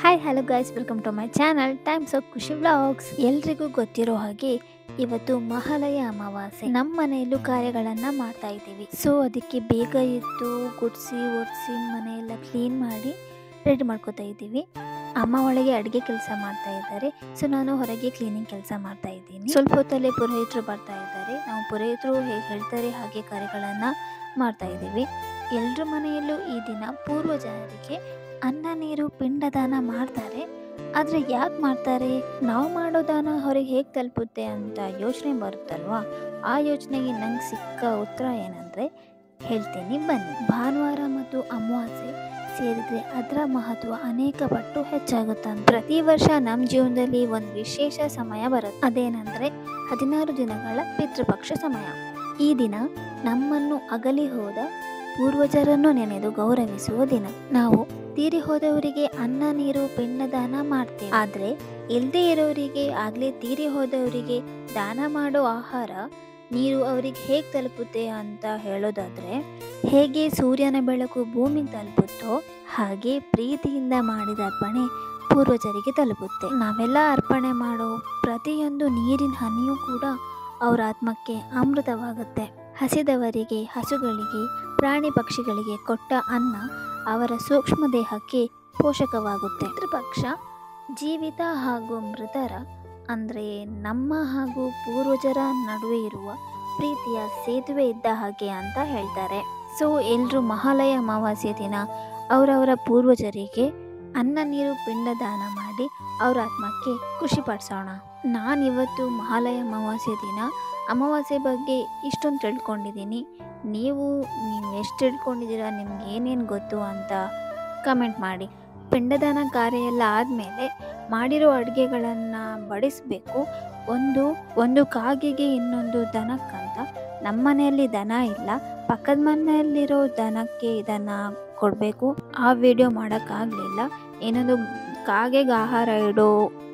Hi hello guys, welcome to my channel times of Khushi vlogs. ಎಲ್ರಿಗೂ ಗೊತ್ತಿರೋ ಹಾಗೆ ಇವತ್ತು ಮಹಾಲಯ ಅಮಾವಾಸ್ಯೆ. ನಮ್ಮ ಮನೆಯಲ್ಲೂ ಕಾರ್ಯಗಳನ್ನ ಮಾಡ್ತಾ ಇದ್ದೀವಿ. ಸೊ ಅದಕ್ಕೆ ಬೇಗ ಎದ್ದು ಗುಡಿಸಿ ಒರೆಸಿ ಮನೆಯೆಲ್ಲ ಕ್ಲೀನ್ ಮಾಡಿ ರೆಡಿ ಮಾಡ್ಕೋತಾ ಇದ್ದೀವಿ. ಅಮ್ಮ ಒಳಗೆ ಅಡುಗೆ ಕೆಲಸ ಮಾಡ್ತಾ ಇದ್ದಾರೆ, ಸೊ ನಾನು ಹೊರಗೆ ಕ್ಲೀನಿಂಗ್ ಕೆಲಸ ಮಾಡ್ತಾ ಇದ್ದೀನಿ. ಸ್ವಲ್ಪ ಹೊತ್ತಲ್ಲೇ ಪುರೋಹಿತರು ಬರ್ತಾ ಇದ್ದಾರೆ. ನಾವು ಪುರೋಹಿತರು ಹೇಗೆ ಹೇಳ್ತಾರೆ ಹಾಗೆ ಕಾರ್ಯಗಳನ್ನ ಮಾಡ್ತಾ ಇದ್ದೀವಿ. ಎಲ್ಲರ ಮನೆಯಲ್ಲೂ ಈ ದಿನ ಪೂರ್ವ ಜನರಿಗೆ ಅನ್ನ ನೀರು ಪಿಂಡದಾನ ಮಾಡ್ತಾರೆ. ಆದರೆ ಯಾಕೆ ಮಾಡ್ತಾರೆ, ನಾವು ಮಾಡೋ ದಾನ ಹೊರಗೆ ಹೇಗೆ ತಲುಪುತ್ತೆ ಅಂತ ಯೋಚನೆ ಬರುತ್ತಲ್ವಾ. ಆ ಯೋಚನೆಗೆ ನಂಗೆ ಸಿಕ್ಕ ಉತ್ತರ ಏನಂದರೆ ಹೇಳ್ತೀನಿ ಬನ್ನಿ. ಭಾನುವಾರ ಮತ್ತು ಅಮಾವಾಸ್ಯೆ ಸೇರಿದ್ರೆ ಅದರ ಮಹತ್ವ ಅನೇಕ ಪಟ್ಟು ಹೆಚ್ಚಾಗುತ್ತಂತೆ. ಪ್ರತಿ ವರ್ಷ ನಮ್ಮ ಜೀವನದಲ್ಲಿ ಒಂದು ವಿಶೇಷ ಸಮಯ ಬರುತ್ತೆ. ಅದೇನೆಂದರೆ 16 ದಿನಗಳ ಪಿತೃಪಕ್ಷ ಸಮಯ. ಈ ದಿನ ನಮ್ಮನ್ನು ಅಗಲಿ ಹೋದ ಪೂರ್ವಜರನ್ನು ನೆನೆದು ಗೌರವಿಸುವ ದಿನ. ನಾವು ತೀರಿ ಹೋದವರಿಗೆ ಅನ್ನ ನೀರು ಪಿಂಡದಾನ ಮಾಡ್ತೇವೆ. ಆದರೆ ಇಲ್ಲದೆ ಇರೋರಿಗೆ ಆಗಲೇ ತೀರಿ ಹೋದವರಿಗೆ ದಾನ ಮಾಡೋ ಆಹಾರ ನೀರು ಅವರಿಗೆ ಹೇಗೆ ತಲುಪುತ್ತೆ ಅಂತ ಹೇಳೋದಾದ್ರೆ, ಹೇಗೆ ಸೂರ್ಯನ ಬೆಳಕು ಭೂಮಿಗೆ ತಲುಪುತ್ತೋ ಹಾಗೆ ಪ್ರೀತಿಯಿಂದ ಮಾಡಿದ ಅರ್ಪಣೆ ಪೂರ್ವಜರಿಗೆ ತಲುಪುತ್ತೆ. ನಾವೆಲ್ಲ ಅರ್ಪಣೆ ಮಾಡೋ ಪ್ರತಿಯೊಂದು ನೀರಿನ ಹನಿಯೂ ಕೂಡ ಅವರ ಆತ್ಮಕ್ಕೆ ಅಮೃತವಾಗುತ್ತೆ. ಹಸಿದವರಿಗೆ, ಹಸುಗಳಿಗೆ, ಪ್ರಾಣಿ ಪಕ್ಷಿಗಳಿಗೆ ಕೊಟ್ಟ ಅನ್ನ ಅವರ ಸೂಕ್ಷ್ಮ ದೇಹಕ್ಕೆ ಪೋಷಕವಾಗುತ್ತೆ. ಪಿತೃಪಕ್ಷ ಜೀವಿತ ಹಾಗೂ ಮೃತರ ಅಂದರೆ ನಮ್ಮ ಹಾಗೂ ಪೂರ್ವಜರ ನಡುವೆ ಇರುವ ಪ್ರೀತಿಯ ಸೇತುವೆ ಇದ್ದ ಹಾಗೆ ಅಂತ ಹೇಳ್ತಾರೆ. ಸೊ ಎಲ್ಲರೂ ಮಹಾಲಯ ಅಮಾವಾಸ್ಯೆ ದಿನ ಅವರವರ ಪೂರ್ವಜರಿಗೆ ಅನ್ನ ನೀರು ಪಿಂಡದಾನ ಮಾಡಿ ಅವರ ಆತ್ಮಕ್ಕೆ ಖುಷಿ ಪಡಿಸೋಣ. ನಾನಿವತ್ತು ಮಹಾಲಯ ಅಮಾವಾಸ್ಯೆ ದಿನ ಅಮಾವಾಸ್ಯೆ ಬಗ್ಗೆ ಇಷ್ಟೊಂದು ತಿಳ್ಕೊಂಡಿದ್ದೀನಿ. ನೀವು ಎಷ್ಟು ತಿಳ್ಕೊಂಡಿದ್ದೀರಾ, ನಿಮ್ಗೆ ಏನೇನು ಗೊತ್ತು ಅಂತ ಕಮೆಂಟ್ ಮಾಡಿ. ಪಿಂಡದಾನ ಕಾರ್ಯ ಎಲ್ಲ ಆದಮೇಲೆ ಮಾಡಿರೋ ಅಡುಗೆಗಳನ್ನು ಬಡಿಸಬೇಕು. ಒಂದು ಕಾಗೆಗೆ ಇನ್ನೊಂದು ದನಕ್ಕಂತ. ನಮ್ಮ ಮನೆಯಲ್ಲಿ ದನ ಇಲ್ಲ, ಪಕ್ಕದ ಮನೆಯಲ್ಲಿರೋ ದನಕ್ಕೆ ಇದನ್ನು ಕೊಡಬೇಕು. ಆ ವಿಡಿಯೋ ಮಾಡೋಕ್ಕಾಗಲಿಲ್ಲ. ಇನ್ನೊಂದು ಕಾಗೆಗೆ ಆಹಾರ ಇಡೋ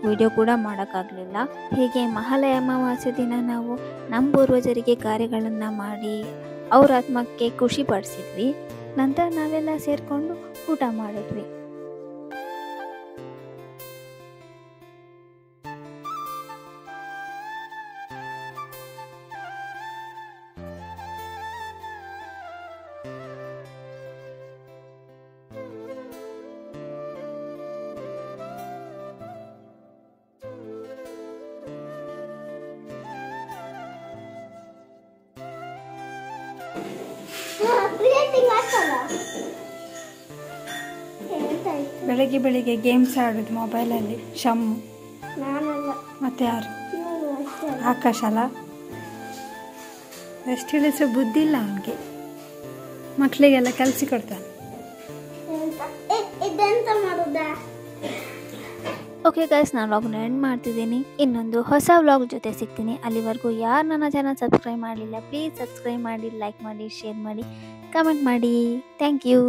ವಿಡಿಯೋ ಕೂಡ ಮಾಡೋಕ್ಕಾಗಲಿಲ್ಲ. ಹೀಗೆ ಮಹಾಲಯ ಅಮಾವಾಸ್ಯೆ ದಿನ ನಾವು ನಮ್ಮ ಪೂರ್ವಜರಿಗೆ ಕಾರ್ಯಗಳನ್ನು ಮಾಡಿ ಅವ್ರ ಆತ್ಮಕ್ಕೆ ಖುಷಿ ಪಡಿಸಿದ್ವಿ. ನಂತರ ನಾವೆಲ್ಲ ಸೇರಿಕೊಂಡು ಊಟ ಮಾಡಿದ್ವಿ. ಬೆಳಿಗ್ಗೆ ಗೇಮ್ಸ್ ಆಡೋದು ಮೊಬೈಲಲ್ಲಿ. ಶಮ್ಮು ಮತ್ತೆ ಯಾರು, ಆಕಾಶ ಅಲ್ಲ. ಎಷ್ಟು ಹೇಳಿದ್ರು ಬುದ್ಧಿ ಇಲ್ಲ ಅವನಿಗೆ. ಮಕ್ಕಳಿಗೆಲ್ಲ ಕಲಿಸಿ ಕೊಡ್ತಾನೆ. ಓಕೆ ಗೈಸ್, ನಾನು ವ್ಲಾಗ್ನ ಎಂಡ್ ಮಾಡ್ತಿದ್ದೀನಿ. ಇನ್ನೊಂದು ಹೊಸ ವ್ಲಾಗ್ ಜೊತೆ ಸಿಗ್ತೀನಿ. ಅಲ್ಲಿವರೆಗೂ ಯಾರು ನನ್ನ ಚಾನಲ್ ಸಬ್ಸ್ಕ್ರೈಬ್ ಮಾಡಲಿಲ್ಲ, ಪ್ಲೀಸ್ ಸಬ್ಸ್ಕ್ರೈಬ್ ಮಾಡಿ, ಲೈಕ್ ಮಾಡಿ, ಶೇರ್ ಮಾಡಿ, ಕಮೆಂಟ್ ಮಾಡಿ. Thank you.